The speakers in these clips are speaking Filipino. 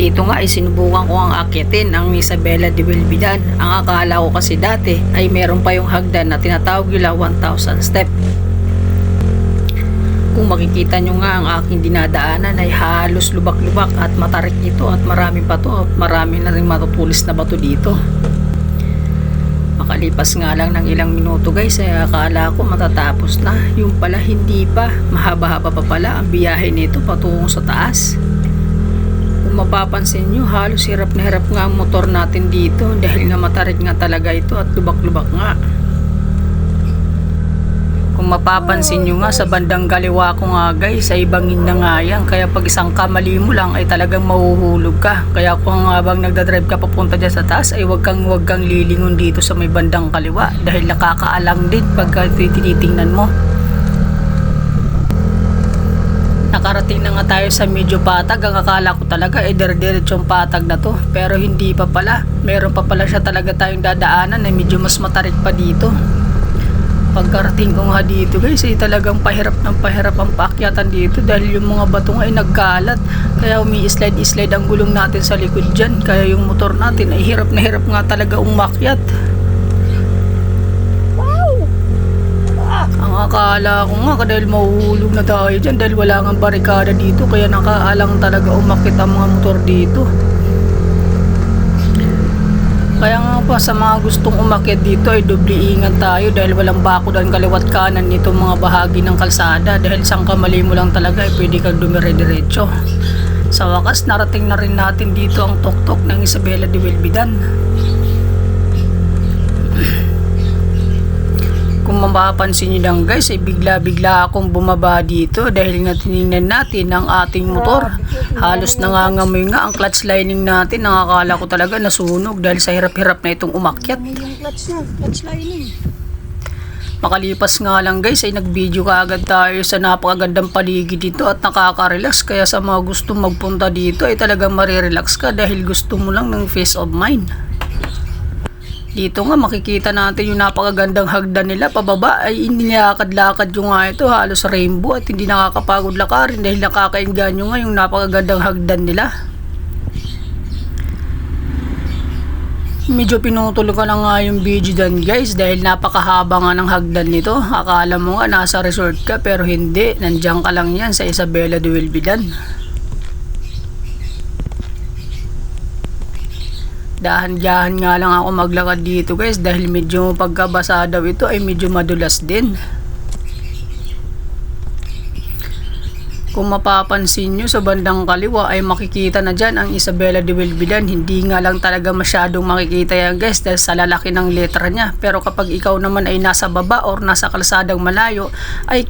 Dito nga ay sinubukan ko ang akyatin ang Isabela de Bilbidan. Ang akala ko kasi dati ay meron pa yung hagdan na tinatawag nila 1,000 step. Kung makikita nyo nga ang aking dinadaanan ay halos lubak-lubak at matarik ito at marami pa to at marami na rin matutulis na bato dito. Makalipas nga lang ng ilang minuto guys ay akala ko matatapos na. Yung pala hindi pa, mahaba-haba pa pala ang biyahe nito patungong sa taas. Kung mapapansin nyo, halos hirap na hirap nga ang motor natin dito dahil nga matarik nga talaga ito at lubak-lubak nga. Kung mapapansin nyo nga sa bandang kaliwa ko nga guys ay bangin na nga yan, kaya pag isang kamali mo lang ay talagang mahuhulog ka. Kaya kung habang nagdadrive ka papunta dyan sa taas ay wag kang lilingon dito sa may bandang kaliwa dahil nakakaalang din pagka tinitingnan mo. Nakarating na nga tayo sa medyo patag. Ang akala ko talaga ay dire-diretsong patag na to, pero hindi pa pala. Meron pa pala siya talaga tayong dadaanan na medyo mas matarik pa dito. Pagkarating ko nga dito guys ay talagang pahirap ng pahirap ang paakyatan dito dahil yung mga bato nga ay nagkalat, kaya umi-slide ang gulong natin sa likod dyan, kaya yung motor natin ay hirap na hirap nga talaga umakyat. Ang akala ko nga dahil mahuhulog na tayo dyan dahil wala nga barikada dito, kaya nakaalang talaga umakit ang mga motor dito. Kaya nga pa sa mga gustong umakyat dito ay doble ingat tayo dahil walang bakod ang kaliwat kanan nitong mga bahagi ng kalsada, dahil isang kamali mo lang talaga ay pwede kang dumire-diretso. Sa wakas narating na rin natin dito ang tuktok ng Isabela de Bilbidan. Kung mapapansin nyo lang guys ay bigla-bigla akong bumaba dito dahil nga tinignan natin ang ating motor. Halos nangangamoy nga ang clutch lining natin. Nakakala ko talaga nasunog dahil sa hirap-hirap na itong umakyat. Clutch lining. Makalipas nga lang guys ay nag-video kaagad tayo sa napakagandang paligid dito at nakaka-relax, kaya sa mga gustong magpunta dito ay talagang marirelax ka dahil gusto mo lang ng peace of mind. Dito nga makikita natin yung napakagandang hagdan nila pababa, ay inilakad-lakad yung nga ito, halos rainbow at hindi nakakapagod lakarin dahil nakakainganyo nga yung napakagandang hagdan nila. Medyo pinutol ko na nga yung video dyan guys dahil napakahaba nga ng hagdan nito. Akala mo nga nasa resort ka pero hindi, nandiyan ka lang yan sa Isabela de Bilbidan. Dahan-dahan nga lang ako maglakad dito guys dahil medyo pagkabasa daw ito ay medyo madulas din. Kung mapapansin nyo sa bandang kaliwa ay makikita na dyan ang Isabela de Bilbidan. Hindi nga lang talaga masyadong makikita yan guys dahil sa lalaki ng letra niya, pero kapag ikaw naman ay nasa baba or nasa kalsadang malayo ay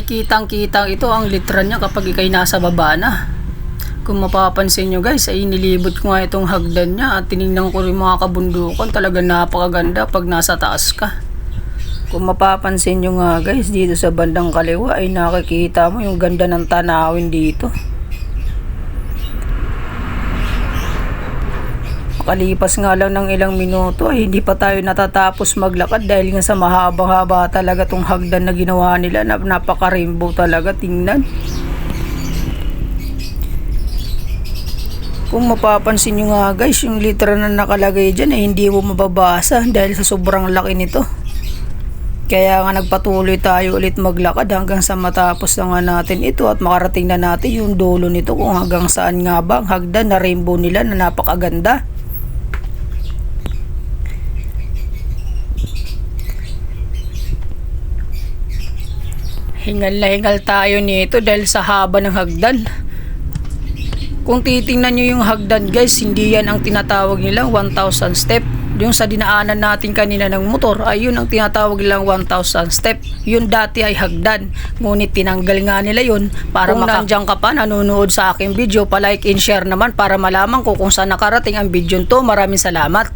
kitang-kitang ito ang letra niya kapag ikay nasa baba na. Kung mapapansin nyo guys ay inilibot ko nga itong hagdan niya at tinignan ko rin mga kabundukan. Talaga napakaganda pag nasa taas ka. Kung mapapansin nyo nga guys dito sa bandang kaliwa ay nakikita mo yung ganda ng tanawin dito. Makalipas nga lang ng ilang minuto ay hindi pa tayo natatapos maglakad dahil nga sa mahaba-haba talaga tong hagdan na ginawa nila, na napaka-rainbow talaga tingnan. Kung mapapansin nyo nga guys, yung litra na nakalagay dyan ay hindi mo mababasa dahil sa sobrang laki nito. Kaya nga nagpatuloy tayo ulit maglakad hanggang sa matapos na nga natin ito at makarating na natin yung dulo nito kung hanggang saan nga ba ang hagdan na rainbow nila na napakaganda. Hingal na hingal tayo nito dahil sa haba ng hagdan. Kung titingnan nyo yung hagdan guys, hindi yan ang tinatawag nilang 1,000 step. Yung sa dinaanan natin kanina ng motor ay yun ang tinatawag nilang 1,000 step. Yun dati ay hagdan, ngunit tinanggal nga nila yun para kung nandiyan ka pa nanonood sa aking video, pa-like and share naman para malaman ko kung saan nakarating ang video to. Maraming salamat.